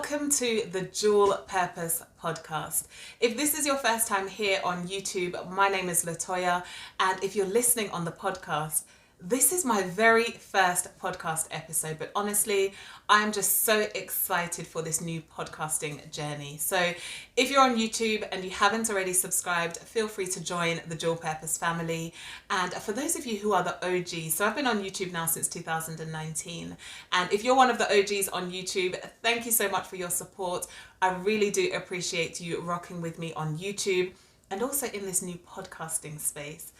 welcome to the Jewel Purpose podcast. If this is your first time here on YouTube, my name is Latoya, and if you're listening on the podcast, this is my very first podcast episode, but honestly, I'm just so excited for this new podcasting journey. So if you're on YouTube and you haven't already subscribed, feel free to join the Jewel Purpose family. And for those of you who are the OGs, so I've been on YouTube now since 2019. And if you're one of the OGs on YouTube, thank you so much for your support. I really do appreciate you rocking with me on YouTube and also in this new podcasting space.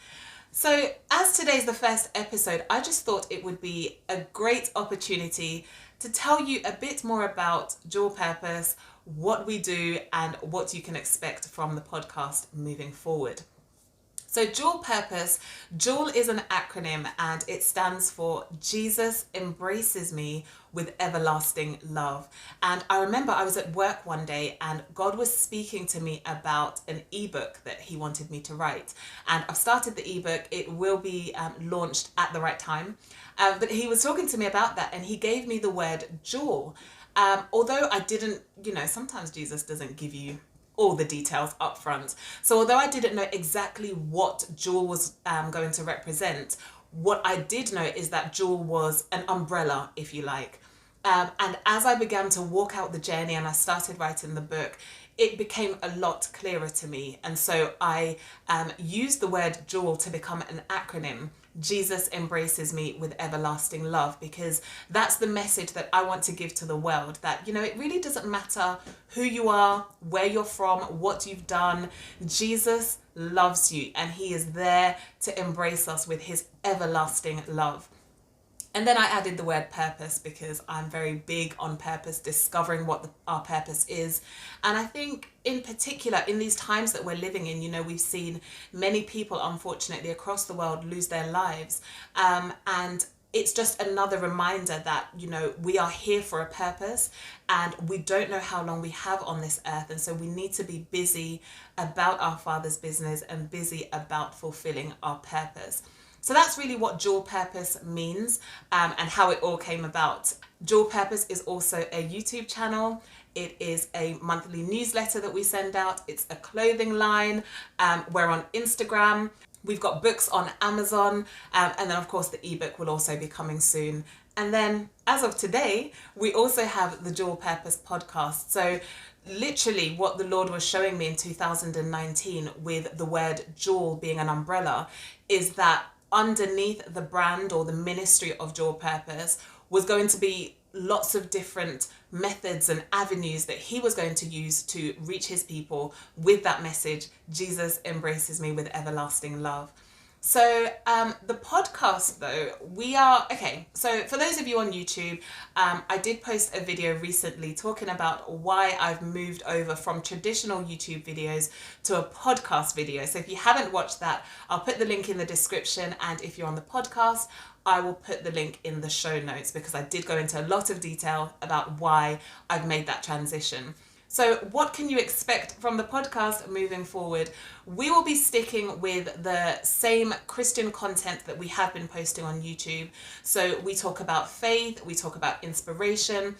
So as today's the first episode, I just thought it would be a great opportunity to tell you a bit more about Jewel Purpose, what we do, and what you can expect from the podcast moving forward. So Jewel Purpose, Jewel is an acronym and it stands for Jesus Embraces Me with Everlasting Love. And I remember I was at work one day and God was speaking to me about an ebook that he wanted me to write. And I've started the ebook. It will be launched at the right time. But he was talking to me about that and he gave me the word jewel. Although I didn't, sometimes Jesus doesn't give you all the details up front. So although I didn't know exactly what jewel was going to represent, what I did know is that jewel was an umbrella, if you like. And as I began to walk out the journey and I started writing the book, it became a lot clearer to me. And so I used the word jewel to become an acronym. Jesus embraces me with everlasting love, because that's the message that I want to give to the world, that, it really doesn't matter who you are, where you're from, what you've done. Jesus loves you and he is there to embrace us with his everlasting love. And then I added the word purpose because I'm very big on purpose, discovering what our purpose is. And I think in particular, in these times that we're living in, we've seen many people, unfortunately, across the world lose their lives. And it's just another reminder that, we are here for a purpose and we don't know how long we have on this earth. And so we need to be busy about our Father's business and busy about fulfilling our purpose. So that's really what Jewel Purpose means and how it all came about. Jewel Purpose is also a YouTube channel. It is a monthly newsletter that we send out. It's a clothing line. We're on Instagram. We've got books on Amazon. And then, of course, the ebook will also be coming soon. And then, as of today, we also have the Jewel Purpose podcast. So literally what the Lord was showing me in 2019 with the word jewel being an umbrella is that underneath the brand or the ministry of Jewel Purpose was going to be lots of different methods and avenues that he was going to use to reach his people with that message, Jesus embraces me with everlasting love. So the podcast though, so for those of you on YouTube, I did post a video recently talking about why I've moved over from traditional YouTube videos to a podcast video. So if you haven't watched that, I'll put the link in the description, and if you're on the podcast, I will put the link in the show notes because I did go into a lot of detail about why I've made that transition. So what can you expect from the podcast moving forward? We will be sticking with the same Christian content that we have been posting on YouTube. So we talk about faith, we talk about inspiration,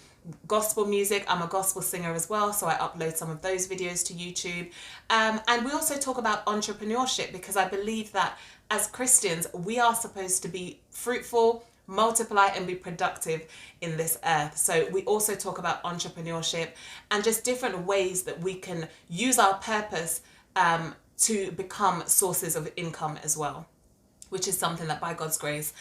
gospel music. I'm a gospel singer as well, so I upload some of those videos to YouTube. And we also talk about entrepreneurship because I believe that as Christians, we are supposed to be fruitful, multiply and be productive in this earth. So we also talk about entrepreneurship and just different ways that we can use our purpose to become sources of income as well, which is something that by God's grace,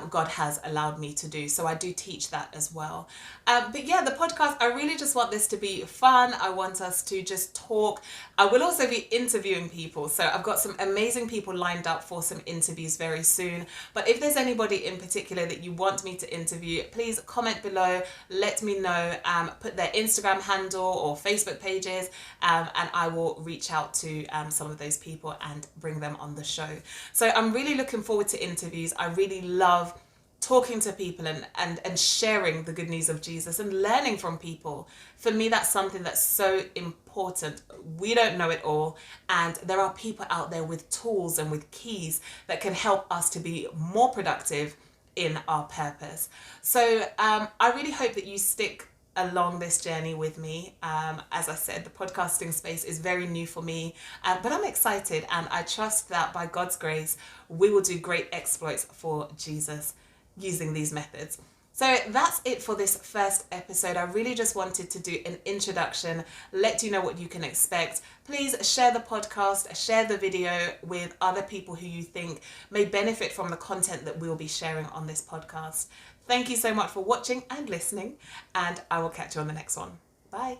God has allowed me to do. So I do teach that as well. But yeah, the podcast, I really just want this to be fun. I want us to just talk. I will also be interviewing people. So I've got some amazing people lined up for some interviews very soon. But if there's anybody in particular that you want me to interview, please comment below, let me know, put their Instagram handle or Facebook pages, and I will reach out to some of those people and bring them on the show. So I'm really looking forward to interviews. I really love talking to people and sharing the good news of Jesus and learning from people. For me, that's something that's so important. We don't know it all, and there are people out there with tools and with keys that can help us to be more productive in our purpose. So I really hope that you stick along this journey with me. As I said, the podcasting space is very new for me, but I'm excited, and I trust that by God's grace, we will do great exploits for Jesus using these methods. So that's it for this first episode. I really just wanted to do an introduction, let you know what you can expect. Please share the podcast, share the video with other people who you think may benefit from the content that we'll be sharing on this podcast. Thank you so much for watching and listening, and I will catch you on the next one. Bye.